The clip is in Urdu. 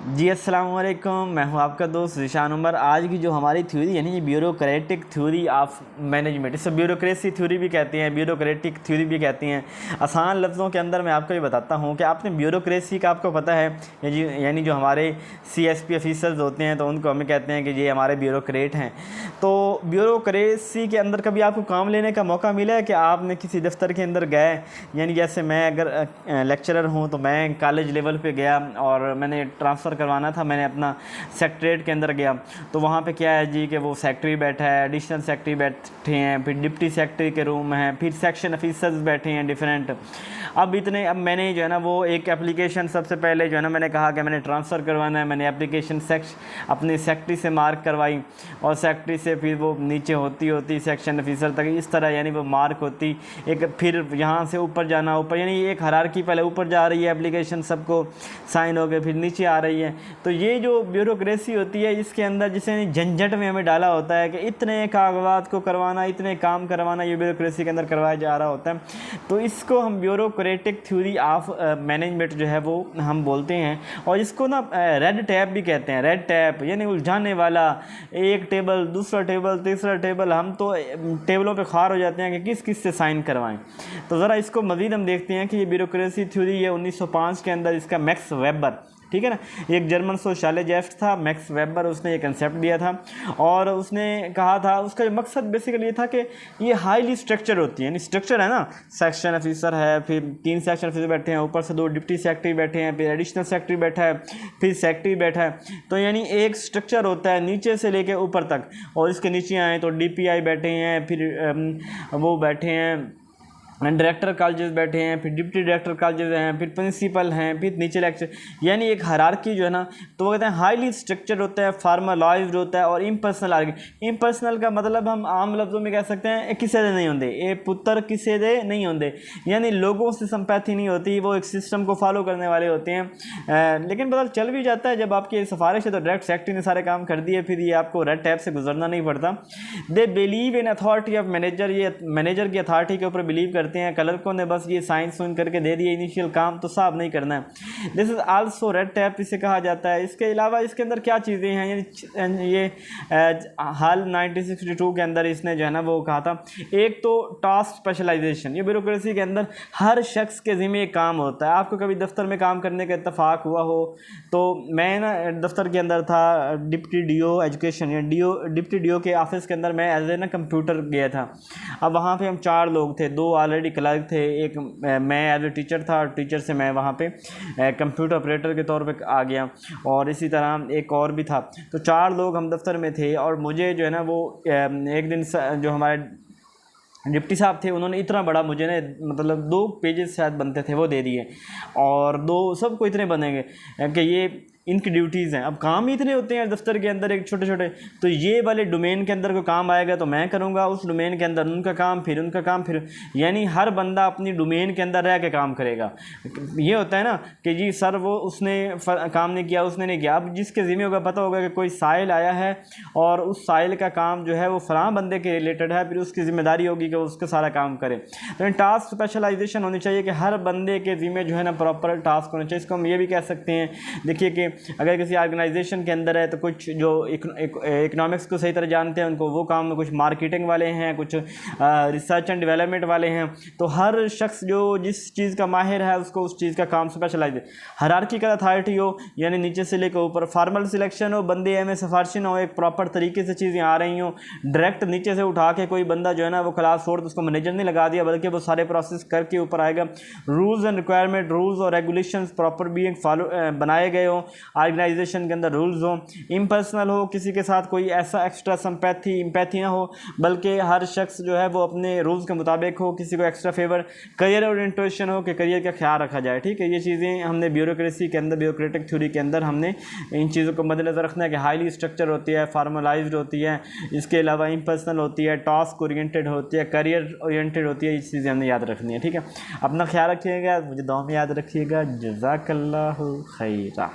جی السلام علیکم، میں ہوں آپ کا دوست ذیشان عمر۔ آج کی جو ہماری تھیوری یعنی بیوروکریٹک تھیوری آف مینجمنٹ، اس سے بیوروکریسی تھیوری بھی کہتی ہیں، بیوروکریٹک تھیوری بھی کہتی ہیں۔ آسان لفظوں کے اندر میں آپ کو یہ بتاتا ہوں کہ آپ نے بیوروکریسی کا آپ کو پتہ ہے، یعنی جو ہمارے سی ایس پی آفیسرز ہوتے ہیں تو ان کو ہمیں کہتے ہیں کہ یہ ہمارے بیوروکریٹ ہیں۔ تو بیوروکریسی کے اندر کبھی آپ کو کام لینے کا موقع ملا ہے کہ آپ نے کسی دفتر کے اندر گئے، یعنی جیسے میں اگر لیکچرر ہوں تو میں کالج لیول پہ گیا اور میں نے ٹرانسفر کروانا تھا، میں نے اپنا سیکٹریٹ کے اندر گیا تو وہاں پہ کیا ہے جی کہ وہ سیکٹری بیٹھا ہے، ایڈیشنل سیکٹری بیٹھے ہیں، پھر ڈپٹی سیکٹری کے روم ہیں، پھر سیکشن آفیسرز بیٹھے ہیں ڈیفرنٹ۔ اب میں نے جو ہے نا وہ ایک اپلیکیشن سب سے پہلے جو ہے نا میں نے کہا کہ میں نے ٹرانسفر کروانا ہے، میں نے اپلیکیشن اپنی سیکٹری سے مارک کروائی اور سیکٹری سے پھر وہ نیچے ہوتی سیکشن آفیسر تک، اس طرح یعنی وہ مارک ہوتی ایک، پھر یہاں سے اوپر جانا، اوپر یعنی ایک ہرارکی، پہلے اوپر جا رہی ہے اپلیکیشن، سب کو سائن ہو گئے، پھر نیچے آ رہی ہے۔ تو یہ جو بیوروکریسی ہوتی ہے اس کے اندر جسے جھنجھٹ میں ہمیں ڈالا ہوتا ہے کہ اتنے کاغذات کو کروانا، اتنے کام کروانا، یہ بیوروکریسی کے اندر کروایا جا رہا ہوتا ہے۔ تو اس کو ہم بیوروکریٹک تھیوری آف مینجمنٹ جو ہے وہ ہم بولتے ہیں، اور اس کو نا ریڈ ٹیپ بھی کہتے ہیں۔ ریڈ ٹیپ یعنی الجھانے والا، ایک ٹیبل، دوسرا ٹیبل، تیسرا ٹیبل، ہم تو ٹیبلوں پہ خوار ہو جاتے ہیں کہ کس سے سائن کروائیں۔ تو ذرا اس کو مزید ہم دیکھتے ہیں کہ یہ بیوروکریسی تھیوری ہے 1905 کے اندر، اس کا میکس ویبر، ٹھیک ہے نا، ایک جرمن سوشالوجسٹ تھا میکس ویبر، اس نے یہ کنسیپٹ دیا تھا اور اس نے کہا تھا، اس کا مقصد بیسیکلی یہ تھا کہ یہ ہائیلی اسٹرکچر ہوتی ہے، یعنی اسٹرکچر ہے نا، سیکشن آفیسر ہے، پھر 3 سیکشن آفیسر بیٹھے ہیں، اوپر سے 2 ڈپٹی سیکٹری بیٹھے ہیں، پھر ایڈیشنل سیکٹری بیٹھا ہے، پھر سیکٹری بیٹھا ہے۔ تو یعنی ایک اسٹرکچر ہوتا ہے نیچے سے لے کے اوپر تک، اور اس کے نیچے آئیں تو ڈی پی آئی بیٹھے ہیں، پھر وہ بیٹھے ہیں ڈائریکٹر کالجز بیٹھے ہیں، پھر ڈپٹی ڈائریکٹر کالجز ہیں، پھر پرنسپل ہیں، پھر نیچے لیکچر، یعنی ایک ہیرارکی جو ہے نا، تو وہ کہتے ہیں ہائیلی اسٹرکچر ہوتا ہے، فارملائزڈ ہوتا ہے اور امپرسنل امپرسنل کا مطلب ہم عام لفظوں میں کہہ سکتے ہیں کسے دے نہیں ہوندے، اے پتر کسے دے نہیں ہوندے، یعنی لوگوں سے سمپیتھی نہیں ہوتی، وہ ایک سسٹم کو فالو کرنے والے ہوتے ہیں۔ لیکن پتہ چل بھی جاتا ہے جب آپ کی سفارش ہے تو ڈائریکٹ سیکٹری نے سارے کام کر دیے، پھر یہ آپ کو ریڈ ٹیپ سے گزرنا نہیں پڑتا۔ They believe in authority of manager, یہ مینیجر کی اتھارٹی کے اوپر بلیو کرتے ہیں۔ کلرکوں نے بس یہ سائن سوئن کر کے دے دیے، انیشیل کام تو صاحب نہیں کرنا ہے۔ دس از آلسو ریڈ ٹیپ اسے کہا جاتا ہے۔ اس کے علاوہ اس کے اندر کیا چیزیں ہیں، یعنی یہ حال 1962 کے اندر اس نے جو ہے نا وہ کہا تھا، ایک تو ٹاسک اسپیشلائزیشن، یہ بیوروکریسی کے اندر ہر شخص کے ذمہ ایک کام ہوتا ہے۔ آپ کو کبھی دفتر میں کام کرنے کا اتفاق ہوا ہو تو میں نا دفتر کے اندر تھا، ڈپٹی ڈی او ایجوکیشن یا ڈپٹی ڈی او کے آفس کے اندر میں ایز اے نا کمپیوٹر گیا تھا۔ اب وہاں پہ ہم 4 لوگ تھے، 2 آلریڈی کلرک تھے، ایک میں ایز اے ٹیچر تھا، اور ٹیچر سے میں وہاں پہ کمپیوٹر آپریٹر کے طور پہ آ گیا، اور اسی طرح ایک اور بھی تھا۔ تو 4 لوگ ہم دفتر میں تھے، اور مجھے جو ہے نا وہ ایک دن جو ہمارے ڈپٹی صاحب تھے انہوں نے اتنا بڑا مجھے نا مطلب 2 پیجز شاید بنتے تھے وہ دے دیے، اور 2 سب کو اتنے بنے گے کہ یہ ان کی ڈیوٹیز ہیں۔ اب کام ہی اتنے ہوتے ہیں دفتر کے اندر ایک چھوٹے چھوٹے، تو یہ والے ڈومین کے اندر کوئی کام آئے گا تو میں کروں گا، اس ڈومین کے اندر ان کا کام، پھر ان کا کام، پھر یعنی ہر بندہ اپنی ڈومین کے اندر رہ کے کام کرے گا۔ یہ ہوتا ہے نا کہ جی سر وہ اس نے کام نہیں کیا، اس نے نہیں کیا، اب جس کے ذمہ ہوگا پتہ ہوگا کہ کوئی سائل آیا ہے اور اس سائل کا کام جو ہے وہ فلاں بندے کے ریلیٹڈ ہے، پھر اس کی ذمہ داری ہوگی کہ اس کا سارا کام کرے۔ تو ٹاسک اسپیشلائزیشن ہونی چاہیے کہ ہر بندے کے ذمہ جو ہے نا پراپر ٹاسک ہونا چاہیے۔ اس کو ہم یہ بھی کہہ سکتے ہیں، دیکھیے کہ اگر کسی آرگنائزیشن کے اندر ہے تو کچھ جو اکنامکس کو صحیح طرح جانتے ہیں ان کو وہ کام، کچھ مارکیٹنگ والے ہیں، کچھ ریسرچ اینڈ ڈیولپمنٹ والے ہیں، تو ہر شخص جو جس چیز کا ماہر ہے اس کو اس چیز کا کام اسپیشلائز ہے۔ ہیرارکیکل اتھارٹی ہو، یعنی نیچے سے لے کے اوپر، فارمل سلیکشن ہو، بندے میں سفارشی نہ ہو، ایک پراپر طریقے سے چیزیں آ رہی ہوں، ڈائریکٹ نیچے سے اٹھا کے کوئی بندہ جو ہے نا وہ کلاس 4 اس کو مینیجر نے لگا دیا، بلکہ وہ سارے پروسیس کر کے اوپر آئے گا۔ رولز اینڈ ریکوائرمنٹ، رولز اور ریگولیشنز پراپر بھی فالو بنائے گئے ہوں، آرگنائزیشن کے اندر رولز ہوں۔ امپرسنل ہو، کسی کے ساتھ کوئی ایسا ایکسٹرا امپیتھی نہ ہو، بلکہ ہر شخص جو ہے وہ اپنے رولز کے مطابق ہو، کسی کو ایکسٹرا فیور، کریئر اورینٹیشن ہو کہ کریئر کا خیال رکھا جائے، ٹھیک ہے۔ یہ چیزیں ہم نے بیوروکریسی کے اندر، بیوروکریٹک تھیوری کے اندر ہم نے ان چیزوں کو مد نظر رکھنا ہے کہ ہائیلی اسٹرکچر ہوتی ہے، فارملائزڈ ہوتی ہے، اس کے علاوہ امپرسنل ہوتی ہے، ٹاسک اورینٹیڈ ہوتی ہے، کریئر اورینٹیڈ ہوتی ہے۔ یہ چیزیں ہم نے یاد رکھنی ہے، ٹھیک ہے۔ اپنا خیال رکھیے گا، مجھے دعا میں یاد رکھیے گا۔ جزاک اللہ خیرہ۔